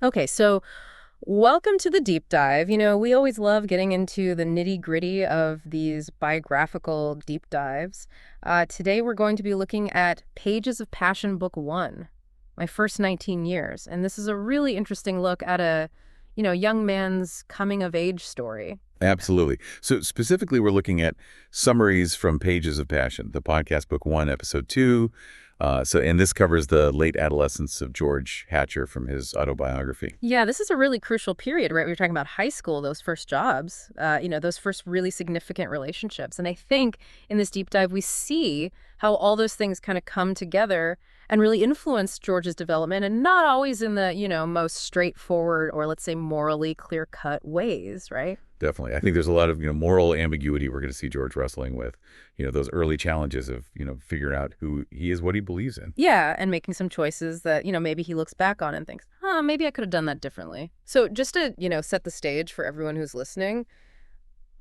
Okay, so welcome to the deep dive. We always love getting into the nitty-gritty of these biographical deep dives. Today we're going to be looking at Pages of Passion Book 1, My First 19 Years. And this is a really interesting look at a, young man's coming-of-age story. Absolutely. So specifically, we're looking at summaries from Pages of Passion, the podcast book 1, episode 2. And this covers the late adolescence of George Hatcher from his autobiography. Yeah, this is a really crucial period, right? We were talking about high school, those first jobs, those first really significant relationships. And I think in this deep dive, we see how all those things kind of come together and really influence George's development, and not always in the, most straightforward or, let's say, morally clear-cut ways, right? Definitely. I think there's a lot of, moral ambiguity we're going to see George wrestling with, those early challenges of, figuring out who he is, what he believes in. Yeah, and making some choices that, maybe he looks back on and thinks, maybe I could have done that differently. So just to, set the stage for everyone who's listening,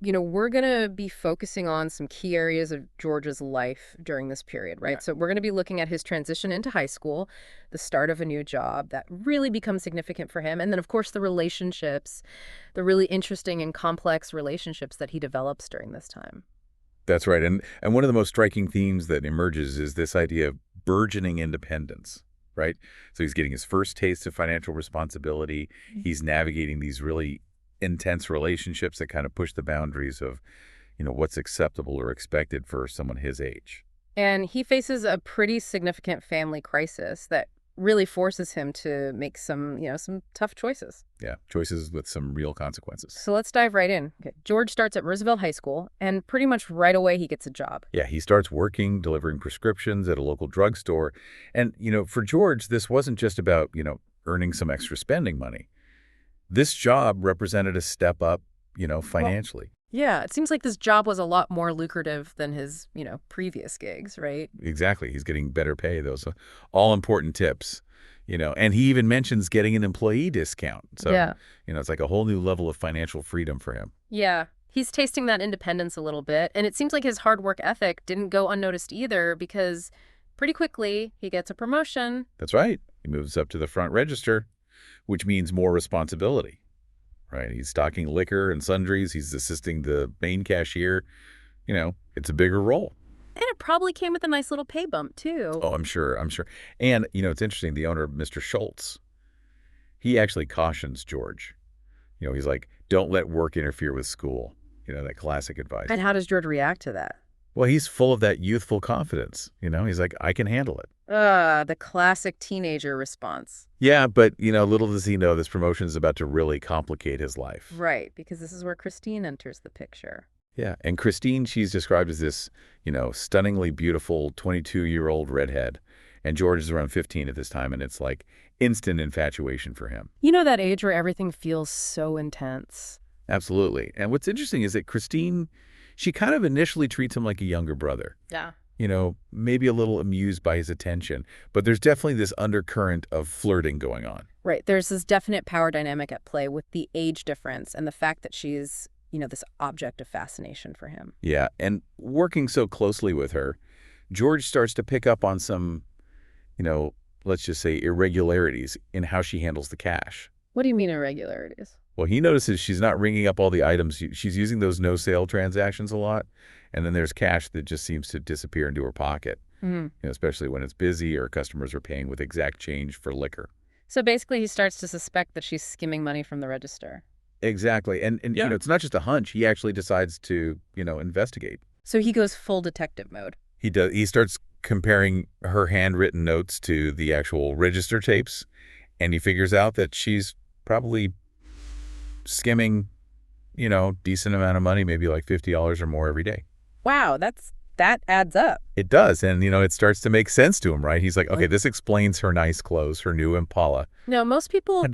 we're going to be focusing on some key areas of George's life during this period, right? Yeah. So we're going to be looking at his transition into high school, the start of a new job that really becomes significant for him, and then, of course, the relationships, the really interesting and complex relationships that he develops during this time. That's right. And one of the most striking themes that emerges is this idea of burgeoning independence, right? So he's getting his first taste of financial responsibility. He's navigating these really intense relationships that kind of push the boundaries of, what's acceptable or expected for someone his age. And he faces a pretty significant family crisis that really forces him to make some tough choices. Yeah, choices with some real consequences. So let's dive right in. Okay. George starts at Roosevelt High School, and pretty much right away he gets a job. Yeah, he starts working, delivering prescriptions at a local drugstore. And, for George, this wasn't just about, earning some extra spending money. This job represented a step up, financially. Yeah, it seems like this job was a lot more lucrative than his, previous gigs, right? Exactly. He's getting better pay, those all important tips, and he even mentions getting an employee discount. So, yeah. It's like a whole new level of financial freedom for him. Yeah. He's tasting that independence a little bit. And it seems like his hard work ethic didn't go unnoticed either, because pretty quickly he gets a promotion. That's right. He moves up to the front register, which means more responsibility. Right. He's stocking liquor and sundries. He's assisting the main cashier. It's a bigger role. And it probably came with a nice little pay bump, too. Oh, I'm sure. And, it's interesting. The owner, Mr. Schultz, he actually cautions George. He's like, don't let work interfere with school. That classic advice. And how does George react to that? Well, he's full of that youthful confidence. He's like, I can handle it. The classic teenager response. Yeah, but, little does he know this promotion is about to really complicate his life. Right, because this is where Christine enters the picture. Yeah, and Christine, she's described as this, stunningly beautiful 22-year-old redhead. And George is around 15 at this time, and it's like instant infatuation for him. That age where everything feels so intense. Absolutely. And what's interesting is that Christine, she kind of initially treats him like a younger brother. Yeah. Maybe a little amused by his attention, but there's definitely this undercurrent of flirting going on. Right. There's this definite power dynamic at play with the age difference and the fact that she's, this object of fascination for him. Yeah. And working so closely with her, George starts to pick up on some, let's just say irregularities in how she handles the cash. What do you mean irregularities? Well, he notices she's not ringing up all the items. She's using those no-sale transactions a lot. And then there's cash that just seems to disappear into her pocket, especially when it's busy or customers are paying with exact change for liquor. So basically he starts to suspect that she's skimming money from the register. Exactly. And yeah. It's not just a hunch. He actually decides to, investigate. So he goes full detective mode. He does. He starts comparing her handwritten notes to the actual register tapes, and he figures out that she's probably skimming, decent amount of money, maybe like $50 or more every day. Wow, that adds up. It does. And, it starts to make sense to him, right? He's like, okay, this explains her nice clothes, her new Impala. No, most people,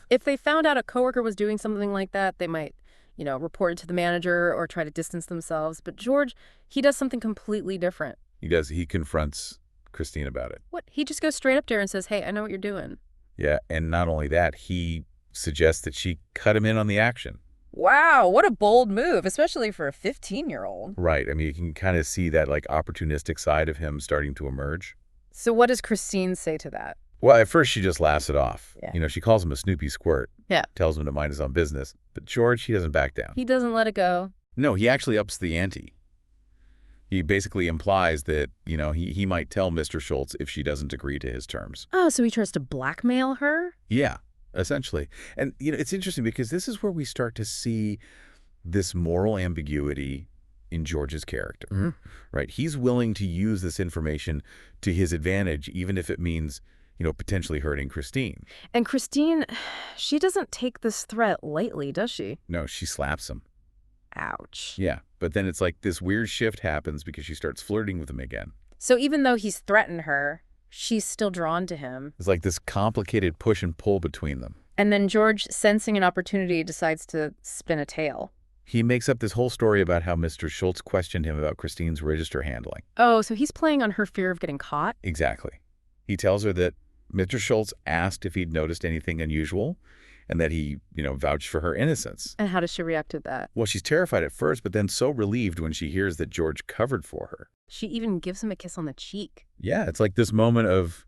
if they found out a coworker was doing something like that, they might, report it to the manager or try to distance themselves. But George, he does something completely different. He does. He confronts Christine about it. What? He just goes straight up to her and says, hey, I know what you're doing. Yeah. And not only that, he suggests that she cut him in on the action. Wow, what a bold move, especially for a 15-year-old. Right. I mean, you can kind of see that like opportunistic side of him starting to emerge. So what does Christine say to that? Well, at first she just laughs it off. Yeah. She calls him a Snoopy squirt. Yeah. Tells him to mind his own business. But George, he doesn't back down. He doesn't let it go. No, he actually ups the ante. He basically implies that, he might tell Mr. Schultz if she doesn't agree to his terms. Oh, so he tries to blackmail her? Yeah, essentially. And, it's interesting because this is where we start to see this moral ambiguity in George's character, right? He's willing to use this information to his advantage, even if it means, potentially hurting Christine. And Christine, she doesn't take this threat lightly, does she? No, she slaps him. Ouch. Yeah, but then it's like this weird shift happens because she starts flirting with him again. So even though he's threatened her, she's still drawn to him. It's like this complicated push and pull between them. And then George, sensing an opportunity, decides to spin a tale. He makes up this whole story about how Mr. Schultz questioned him about Christine's register handling. Oh, so he's playing on her fear of getting caught? Exactly. He tells her that Mr. Schultz asked if he'd noticed anything unusual and that he, vouched for her innocence. And how does she react to that? Well, she's terrified at first, but then so relieved when she hears that George covered for her. She even gives him a kiss on the cheek. Yeah, it's like this moment of,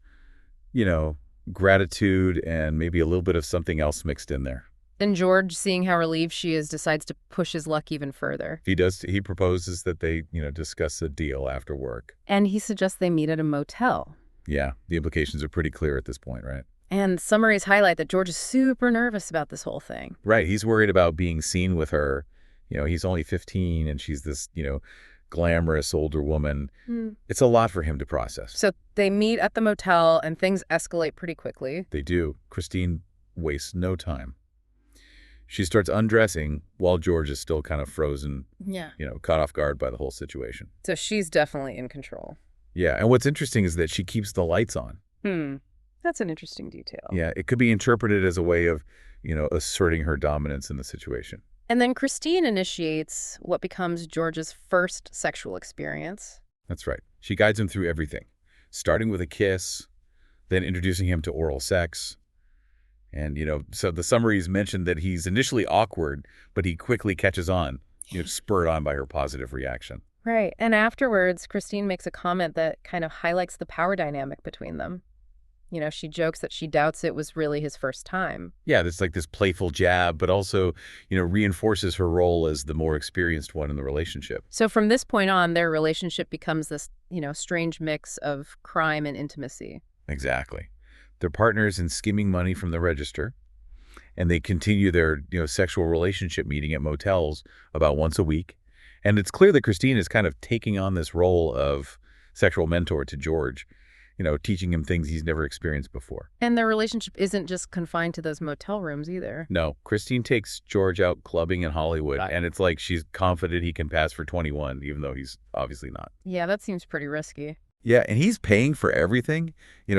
gratitude and maybe a little bit of something else mixed in there. And George, seeing how relieved she is, decides to push his luck even further. He proposes that they, discuss a deal after work. And he suggests they meet at a motel. Yeah, the implications are pretty clear at this point, right? And summaries highlight that George is super nervous about this whole thing. Right, he's worried about being seen with her. He's only 15 and she's this, glamorous older woman. It's a lot for him to process. So they meet at the motel and things escalate pretty quickly. They do. Christine wastes no time. She starts undressing while George is still kind of frozen, caught off guard by the whole situation. So she's definitely in control. Yeah, and what's interesting is that she keeps the lights on. That's an interesting detail. Yeah, it could be interpreted as a way of, asserting her dominance in the situation. And then Christine initiates what becomes George's first sexual experience. That's right. She guides him through everything, starting with a kiss, then introducing him to oral sex. And, so the summaries mentioned that he's initially awkward, but he quickly catches on, spurred on by her positive reaction. Right. And afterwards, Christine makes a comment that kind of highlights the power dynamic between them. She jokes that she doubts it was really his first time. Yeah, it's like this playful jab, but also, reinforces her role as the more experienced one in the relationship. So from this point on, their relationship becomes this, strange mix of crime and intimacy. Exactly. They're partners in skimming money from the register, and they continue their, sexual relationship meeting at motels about once a week. And it's clear that Christine is kind of taking on this role of sexual mentor to George, teaching him things he's never experienced before. And their relationship isn't just confined to those motel rooms either. No, Christine takes George out clubbing in Hollywood, and it's like she's confident he can pass for 21, even though he's obviously not. Yeah, that seems pretty risky. Yeah, and he's paying for everything,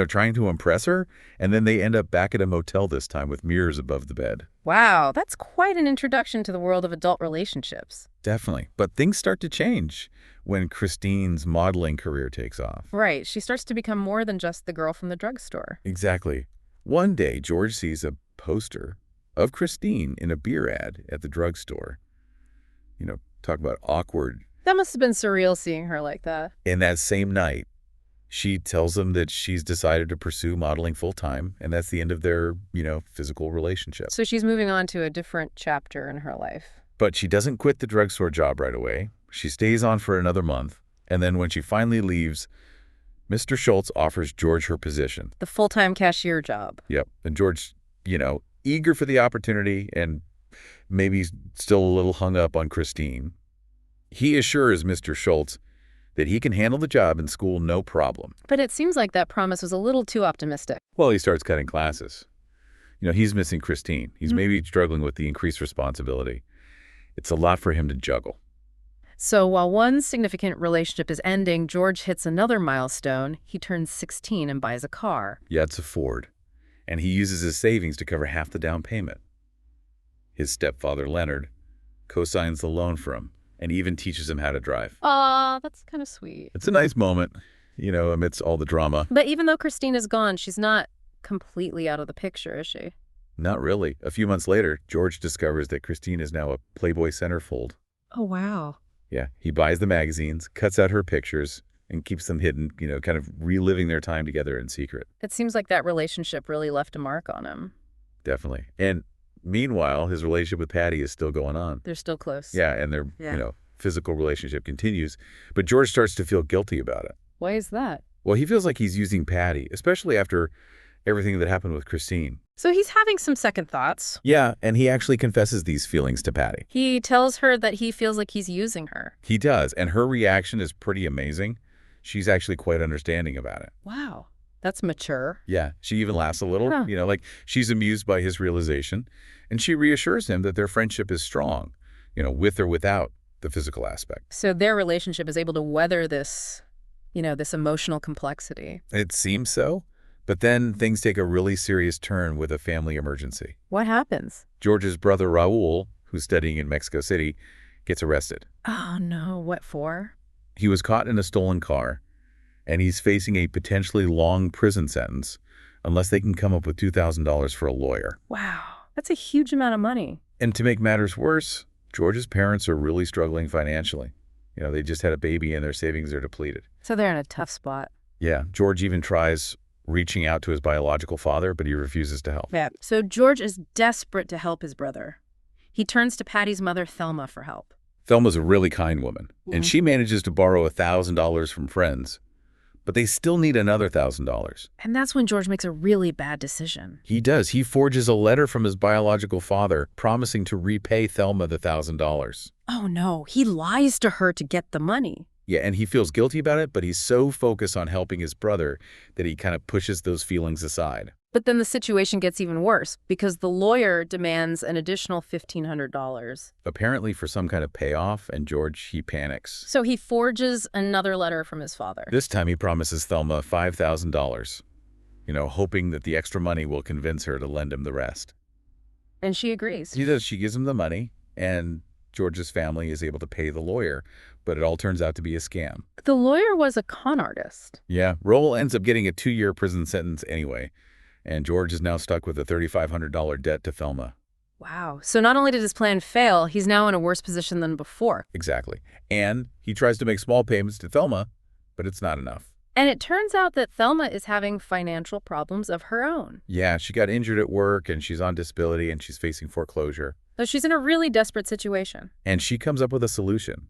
trying to impress her, and then they end up back at a motel this time with mirrors above the bed. Wow, that's quite an introduction to the world of adult relationships. Definitely. But things start to change when Christine's modeling career takes off. Right. She starts to become more than just the girl from the drugstore. Exactly. One day, George sees a poster of Christine in a beer ad at the drugstore. Talk about awkward. That must have been surreal seeing her like that. And that same night, she tells him that she's decided to pursue modeling full-time, and that's the end of their, physical relationship. So she's moving on to a different chapter in her life. But she doesn't quit the drugstore job right away. She stays on for another month, and then when she finally leaves, Mr. Schultz offers George her position. The full-time cashier job. Yep. And George, eager for the opportunity and maybe still a little hung up on Christine. He assures Mr. Schultz that he can handle the job in school no problem. But it seems like that promise was a little too optimistic. Well, he starts cutting classes. He's missing Christine. He's maybe struggling with the increased responsibility. It's a lot for him to juggle. So while one significant relationship is ending, George hits another milestone. He turns 16 and buys a car. Yeah, it's a Ford. And he uses his savings to cover half the down payment. His stepfather, Leonard, co-signs the loan for him and even teaches him how to drive. Aw, that's kind of sweet. It's a nice moment, amidst all the drama. But even though Christine is gone, she's not completely out of the picture, is she? Not really. A few months later, George discovers that Christine is now a Playboy centerfold. Oh, wow. Yeah, he buys the magazines, cuts out her pictures, and keeps them hidden, kind of reliving their time together in secret. It seems like that relationship really left a mark on him. Definitely. And meanwhile, his relationship with Patty is still going on. They're still close. Yeah, and their, Yeah. physical relationship continues. But George starts to feel guilty about it. Why is that? Well, he feels like he's using Patty, especially after everything that happened with Christine. So he's having some second thoughts. Yeah, and he actually confesses these feelings to Patty. He tells her that he feels like he's using her. He does, and her reaction is pretty amazing. She's actually quite understanding about it. Wow. That's mature. Yeah, she even laughs a little, Huh. like she's amused by his realization, and she reassures him that their friendship is strong, with or without the physical aspect. So their relationship is able to weather this, this emotional complexity. It seems so, but then things take a really serious turn with a family emergency. What happens? George's brother Raul, who's studying in Mexico City, gets arrested. Oh, no. What for? He was caught in a stolen car, and he's facing a potentially long prison sentence unless they can come up with $2,000 for a lawyer. Wow. That's a huge amount of money. And to make matters worse, George's parents are really struggling financially. They just had a baby and their savings are depleted. So they're in a tough spot. Yeah, George even tries reaching out to his biological father, but he refuses to help. Yeah. So George is desperate to help his brother. He turns to Patty's mother, Thelma, for help. Thelma's a really kind woman, and she manages to borrow $1,000 from friends, but they still need another $1,000. And that's when George makes a really bad decision. He does. He forges a letter from his biological father promising to repay Thelma the $1,000. Oh, no. He lies to her to get the money. Yeah, and he feels guilty about it, but he's so focused on helping his brother that he kind of pushes those feelings aside. But then the situation gets even worse because the lawyer demands an additional $1,500. Apparently for some kind of payoff, and George, he panics. So he forges another letter from his father. This time he promises Thelma $5,000, hoping that the extra money will convince her to lend him the rest. And she agrees. He does. She gives him the money, and George's family is able to pay the lawyer, but it all turns out to be a scam. The lawyer was a con artist. Yeah, Roll ends up getting a 2-year prison sentence anyway, and George is now stuck with a $3,500 debt to Thelma. Wow. So not only did his plan fail, he's now in a worse position than before. Exactly. And he tries to make small payments to Thelma, but it's not enough. And it turns out that Thelma is having financial problems of her own. Yeah, she got injured at work, and she's on disability, and she's facing foreclosure. So she's in a really desperate situation. And she comes up with a solution.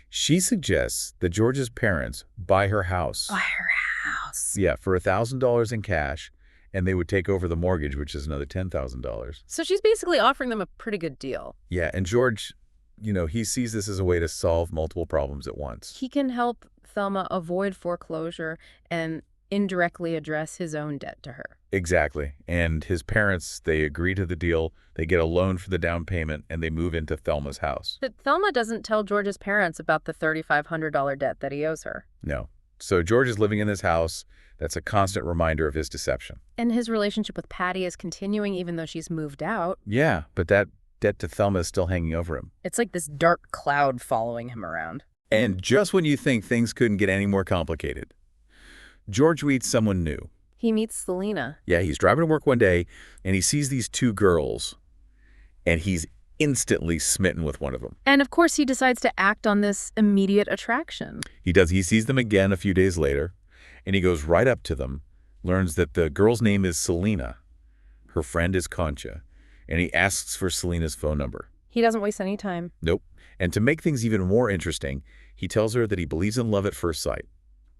She suggests that George's parents buy her house. Buy her house. Yeah, for $1,000 in cash, and they would take over the mortgage, which is another $10,000. So she's basically offering them a pretty good deal. Yeah, and George, he sees this as a way to solve multiple problems at once. He can help Thelma avoid foreclosure and indirectly address his own debt to her. Exactly. And his parents, they agree to the deal, they get a loan for the down payment, and they move into Thelma's house. But Thelma doesn't tell George's parents about the $3,500 debt that he owes her. No. So George is living in this house. That's a constant reminder of his deception. And his relationship with Patty is continuing even though she's moved out. Yeah, but that debt to Thelma is still hanging over him. It's like this dark cloud following him around. And just when you think things couldn't get any more complicated, George meets someone new. He meets Selena. Yeah, he's driving to work one day, and he sees these 2 girls, and he's instantly smitten with one of them. And of course, he decides to act on this immediate attraction. He does. He sees them again a few days later, and he goes right up to them, learns that the girl's name is Selena, her friend is Concha, and he asks for Selena's phone number. He doesn't waste any time. Nope. And to make things even more interesting, he tells her that he believes in love at first sight.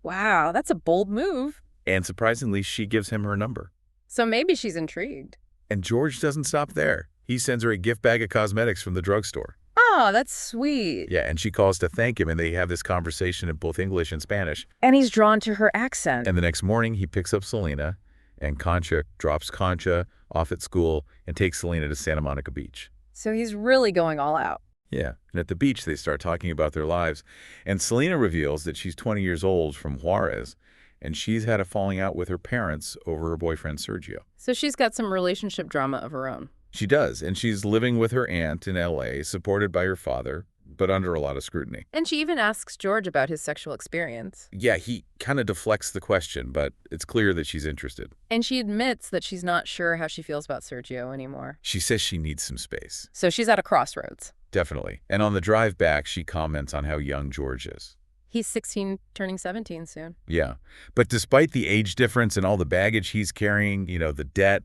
Wow, that's a bold move. And surprisingly, she gives him her number. So maybe she's intrigued. And George doesn't stop there. He sends her a gift bag of cosmetics from the drugstore. Oh, that's sweet. Yeah, and she calls to thank him, and they have this conversation in both English and Spanish. And he's drawn to her accent. And the next morning, he picks up Selena, and Concha drops Concha off at school and takes Selena to Santa Monica Beach. So he's really going all out. Yeah, and at the beach, they start talking about their lives. And Selena reveals that she's 20 years old from Juarez, and she's had a falling out with her parents over her boyfriend, Sergio. So she's got some relationship drama of her own. She does, and she's living with her aunt in L.A., supported by her father, but under a lot of scrutiny. And she even asks George about his sexual experience. Yeah, he kind of deflects the question, but it's clear that she's interested. And she admits that she's not sure how she feels about Sergio anymore. She says she needs some space. So she's at a crossroads. Definitely. And on the drive back, she comments on how young George is. He's 16, turning 17 soon. Yeah. But despite the age difference and all the baggage he's carrying, the debt,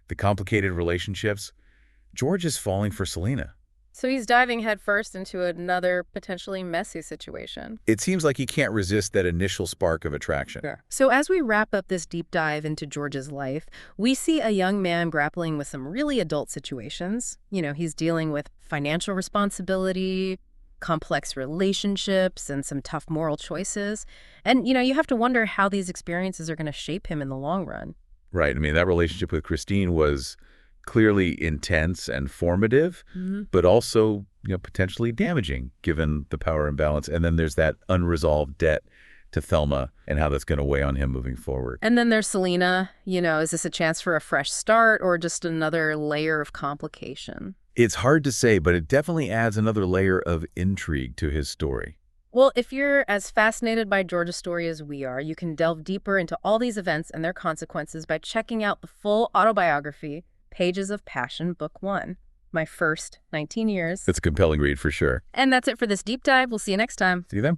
the complicated relationships, George is falling for Selena. So he's diving headfirst into another potentially messy situation. It seems like he can't resist that initial spark of attraction. Sure. So as we wrap up this deep dive into George's life, we see a young man grappling with some really adult situations. He's dealing with financial responsibility, complex relationships, and some tough moral choices. And, you have to wonder how these experiences are going to shape him in the long run. Right. I mean, that relationship with Christine was clearly intense and formative, but also, potentially damaging given the power imbalance. And then there's that unresolved debt to Thelma and how that's going to weigh on him moving forward. And then there's Selena. Is this a chance for a fresh start or just another layer of complication? It's hard to say, but it definitely adds another layer of intrigue to his story. Well, if you're as fascinated by George's story as we are, you can delve deeper into all these events and their consequences by checking out the full autobiography, Pages of Passion, Book 1, My First 19 Years. It's a compelling read for sure. And that's it for this deep dive. We'll see you next time. See you then.